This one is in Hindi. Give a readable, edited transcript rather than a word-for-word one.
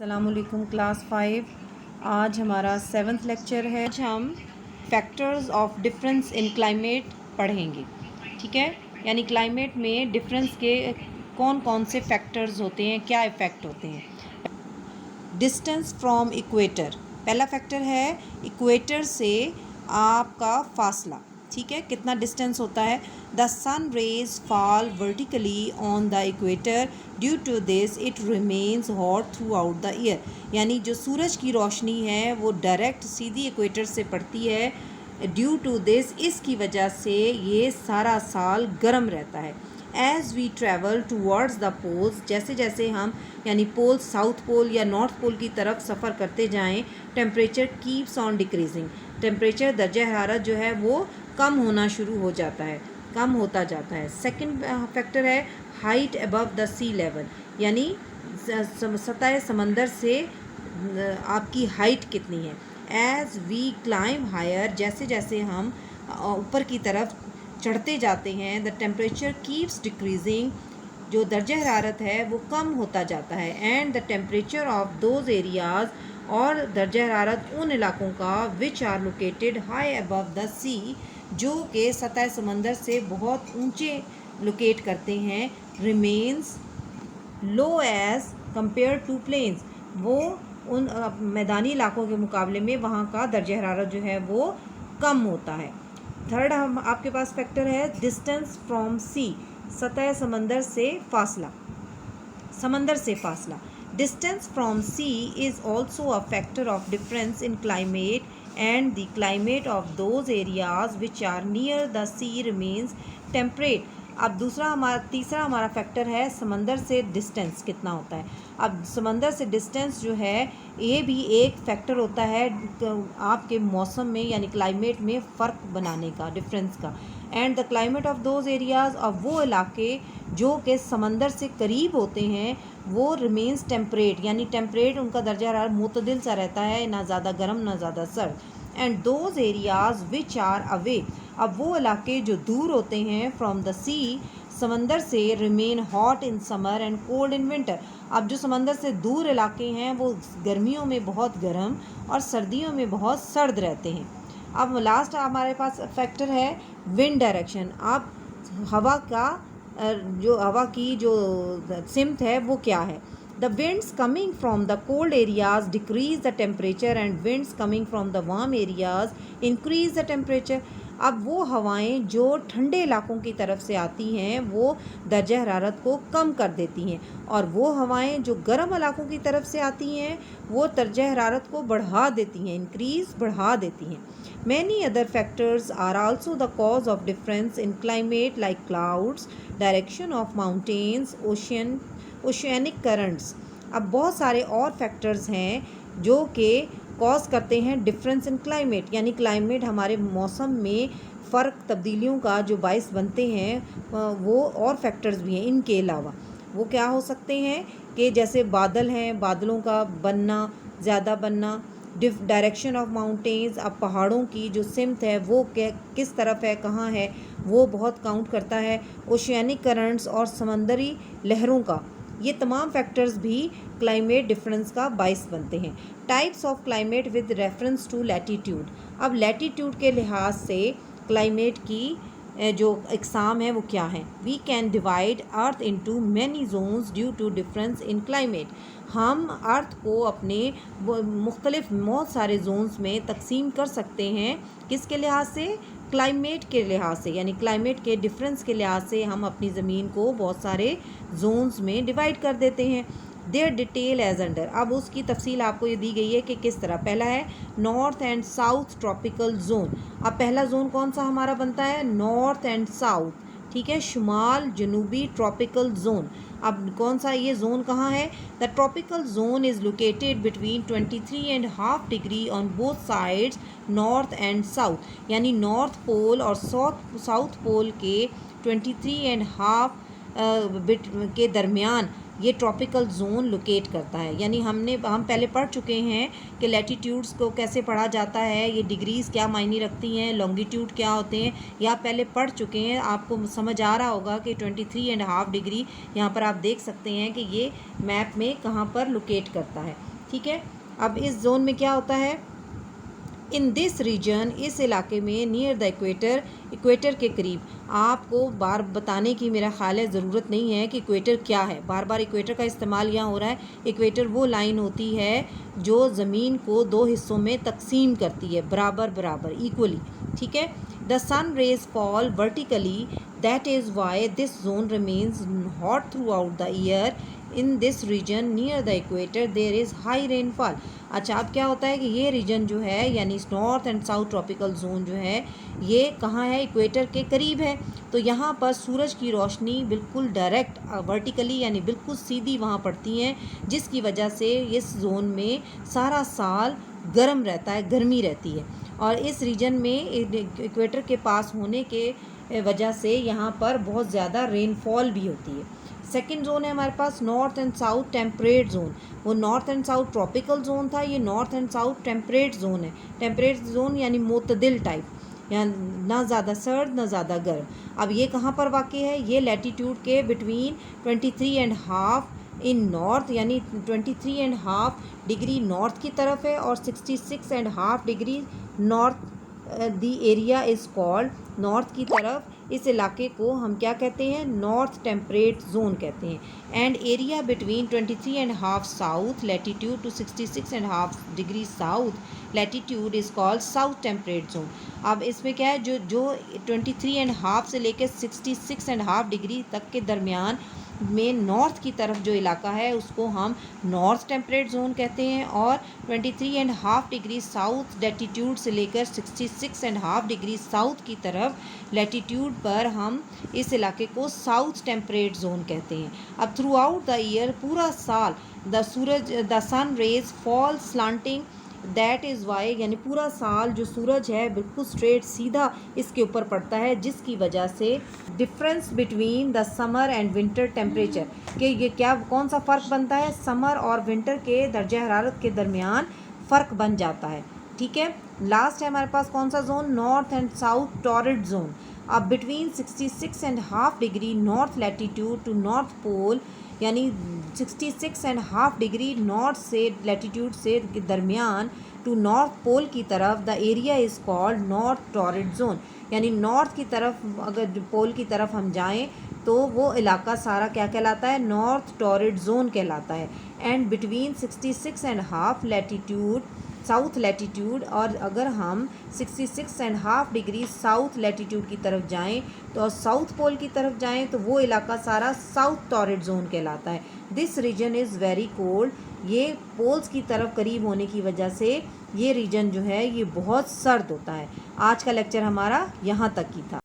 अस्सलामुअलैकुम क्लास 5। आज हमारा 7th लेक्चर है। आज हम factors of difference in climate पढ़ेंगे। ठीक है, यानी क्लाइमेट में डिफरेंस के कौन कौन से फैक्टर्स होते हैं, क्या इफ़ेक्ट होते हैं। डिस्टेंस फ्रॉम इक्वेटर, पहला फैक्टर है इक्वेटर से आपका फासला। ठीक है, कितना डिस्टेंस होता है। The sun rays fall vertically on the equator, due to this it remains hot throughout the year. यानी जो सूरज की रोशनी है वो डायरेक्ट सीधी इक्वेटर से पड़ती है। ड्यू टू दिस, इसकी वजह से ये सारा साल गर्म रहता है। As we travel towards the poles, जैसे जैसे हम यानी पोल, साउथ पोल या नॉर्थ पोल की तरफ सफ़र करते जाएं, temperature keeps on decreasing. Temperature दर्जा हरारत जो है वो कम होना शुरू हो जाता है, कम होता जाता है। सेकंड फैक्टर है height above the sea level, यानी सतह समंदर से आपकी हाइट कितनी है। एज़ वी क्लाइम हायर, जैसे जैसे हम ऊपर की तरफ चढ़ते जाते हैं, द टेम्परेचर कीप्स डिक्रीजिंग, जो दर्जा हरारत है वो कम होता जाता है। And the temperature of those areas, और दर्जा हरारत उन इलाकों का which are located high above the sea, जो कि सतह समंदर से बहुत ऊंचे लोकेट करते हैं, remains low as compare to plains, वो उन मैदानी इलाकों के मुकाबले में वहाँ का दर्जा हरारत जो है वो कम होता है। थर्ड हम आपके पास फैक्टर है डिस्टेंस फ्रॉम सी, सतह समंदर से फासला, समंदर से फासला। Distance from sea is also a factor of difference in climate, and the climate of those areas which are near the sea remains temperate। अब तीसरा हमारा फैक्टर है समंदर से डिस्टेंस कितना होता है। अब समंदर से डिस्टेंस जो है ये भी एक फैक्टर होता है आपके मौसम में यानी क्लाइमेट में फ़र्क बनाने का, डिफरेंस का। And the climate of those areas, अब वो इलाके जो कि समंदर से करीब होते हैं वो रिमेन्स टेम्परेट, यानी टेम्परेट उनका दर्जा हरारत मुतदिल सा रहता है, ना ज़्यादा गर्म ना ज़्यादा सर्द। And those areas which are away, अब वो इलाके जो दूर होते हैं फ्रॉम द सी, समंदर से, remain hot in summer and cold in winter. अब जो समंदर से दूर इलाके हैं वो गर्मियों में बहुत गर्म और सर्दियों में बहुत सर्द रहते हैं। अब लास्ट हमारे पास फैक्टर है विंड डायरेक्शन। अब हवा का हवा की जो सिमत है वो क्या है। The winds coming from the cold areas decrease the temperature, and winds coming from the warm areas increase the temperature. अब वो हवाएं जो ठंडे इलाकों की तरफ से आती हैं वो दर्जा हरारत को कम कर देती हैं, और वो हवाएं जो गर्म इलाकों की तरफ से आती हैं वो दर्जा हरारत को बढ़ा देती हैं, इंक्रीज बढ़ा देती हैं। Many other factors are also the cause of difference in climate, like clouds, direction of mountains, oceanic currents। अब बहुत सारे और फैक्टर्स हैं जो कि कॉज करते हैं डिफरेंस इन क्लाइमेट, यानी क्लाइमेट हमारे मौसम में फ़र्क, तब्दीलियों का जो बायस बनते हैं वो और फैक्टर्स भी हैं इनके अलावा। वो क्या हो सकते हैं कि जैसे बादल हैं, बादलों का बनना, ज़्यादा बनना, डायरेक्शन ऑफ माउंटेन्स, अब पहाड़ों की जो सिमत है वो किस तरफ है, कहाँ है, वो बहुत काउंट करता है। ओशियानिक करंट्स और समंदरी लहरों का, ये तमाम फैक्टर्स भी क्लाइमेट डिफरेंस का बायस बनते हैं। Types of climate with reference to latitude, अब लैटीट्यूड के लिहाज से क्लाइमेट की जो इकसाम है वो क्या है। We can divide earth into many zones due to difference in climate, हम अर्थ को अपने मुख्तलिफ बहुत सारे जोन्स में तकसीम कर सकते हैं। किसके लिहाज से, क्लाइमेट के लिहाज से, यानी क्लाइमेट के डिफरेंस के लिहाज से हम अपनी ज़मीन को बहुत सारे जोन्स में डिवाइड कर देते हैं। देयर डिटेल एज अंडर, अब उसकी तफसील आपको ये दी गई है कि किस तरह। पहला है north and south tropical zone. अब पहला जोन कौन सा हमारा बनता है, नॉर्थ एंड साउथ, ठीक है, शुमाल जनूबी ट्रॉपिकल जोन। अब कौन सा ये जोन कहाँ है, the tropical zone is located between 23.5 degree on both sides north and south, यानी नॉर्थ पोल और साउथ पोल के 23.5 के दरमियान ये ट्रॉपिकल जोन लोकेट करता है। यानी हम पहले पढ़ चुके हैं कि लैटीट्यूड्स को कैसे पढ़ा जाता है, ये डिग्रीज़ क्या मायने रखती हैं, लॉन्गिट्यूड क्या होते हैं, ये आप पहले पढ़ चुके हैं। आपको समझ आ रहा होगा कि 23.5 डिग्री यहाँ पर आप देख सकते हैं कि ये मैप में कहाँ पर लोकेट करता है। ठीक है। अब इस जोन में क्या होता है, इन दिस रीजन, इस इलाके में, नियर द इक्वेटर, इक्वेटर के करीब। आपको बार बताने की मेरा ख्याल है ज़रूरत नहीं है कि इक्वेटर क्या है, बार बार इक्वेटर का इस्तेमाल यहाँ हो रहा है। इक्वेटर वो लाइन होती है जो ज़मीन को दो हिस्सों में तकसीम करती है, बराबर बराबर, इक्वली, ठीक है। The sun rays fall vertically, that is why this zone remains hot throughout the year. In this region near the equator there is high rainfall. अच्छा, अब क्या होता है कि ये रीजन जो है, यानी north and south tropical zone जो है, ये कहाँ है, इक्वेटर के करीब है। तो यहाँ पर सूरज की रोशनी बिल्कुल डायरेक्ट वर्टिकली यानी बिल्कुल सीधी वहाँ पड़ती हैं, जिसकी वजह से इस जोन में सारा साल गर्म रहता है, गर्मी रहती है। और इस रीजन में इक्वेटर के पास होने के वजह से यहाँ पर बहुत ज़्यादा रेनफॉल भी होती है। सेकेंड जोन है हमारे पास north and south temperate zone. वो north and south tropical zone था, ये north and south temperate zone है। टेम्परेट जोन यानी मोतदिल टाइप, यहाँ ना ज़्यादा सर्द ना ज़्यादा गर्म। अब ये कहाँ पर वाक़ है, ये लैटीट्यूड के बिटवीन 23.5 इन नॉर्थ, यानी 23.5 डिग्री नॉर्थ की तरफ है, और 66.5 degree north the area is called, north की तरफ इस इलाके को हम क्या कहते हैं, नॉर्थ टेम्परेट जोन कहते हैं। And area between 23.5 south latitude to 66.5 degree south latitude is called south temperate zone. अब इसमें क्या है, जो 23.5 से लेकर 66.5 डिग्री तक के दरमियान में नॉर्थ की तरफ जो इलाका है उसको हम नॉर्थ टेम्परेट जोन कहते हैं, और 23.5 डिग्री साउथ लैटीट्यूड से लेकर 66.5 डिग्री साउथ की तरफ लैटीट्यूड पर हम इस इलाके को साउथ टेम्परेट जोन कहते हैं। अब थ्रू आउट द ईयर, पूरा साल, the sun rays fall slanting, that is why, यानी पूरा साल जो सूरज है बिल्कुल स्ट्रेट सीधा इसके ऊपर पड़ता है, जिसकी वजह से difference between the summer and winter temperature, कि ये क्या, कौन सा फ़र्क बनता है, समर और विंटर के दर्जा हरारत के दरमियान फ़र्क बन जाता है, ठीक है। लास्ट है हमारे पास कौन सा zone, north and south torrid zone. अब between 66.5 degree north latitude to north pole, यानी 66.5 डिग्री नॉर्थ से लैटीट्यूड से दरमियान टू नॉर्थ पोल की तरफ, the area is called north torrid zone. यानी नॉर्थ की तरफ, अगर पोल की तरफ हम जाएं तो वो इलाका सारा क्या कहलाता है, नॉर्थ टॉरिड जोन कहलाता है। And between 66.5 latitude south latitude, और अगर हम 66.5 डिग्री साउथ लैटीट्यूड की तरफ जाएं तो साउथ पोल की तरफ जाएं तो वो इलाका सारा साउथ टॉरिड जोन कहलाता है। This region is very cold, ये पोल्स की तरफ करीब होने की वजह से ये रीजन जो है ये बहुत सर्द होता है। आज का लेक्चर हमारा यहाँ तक ही था।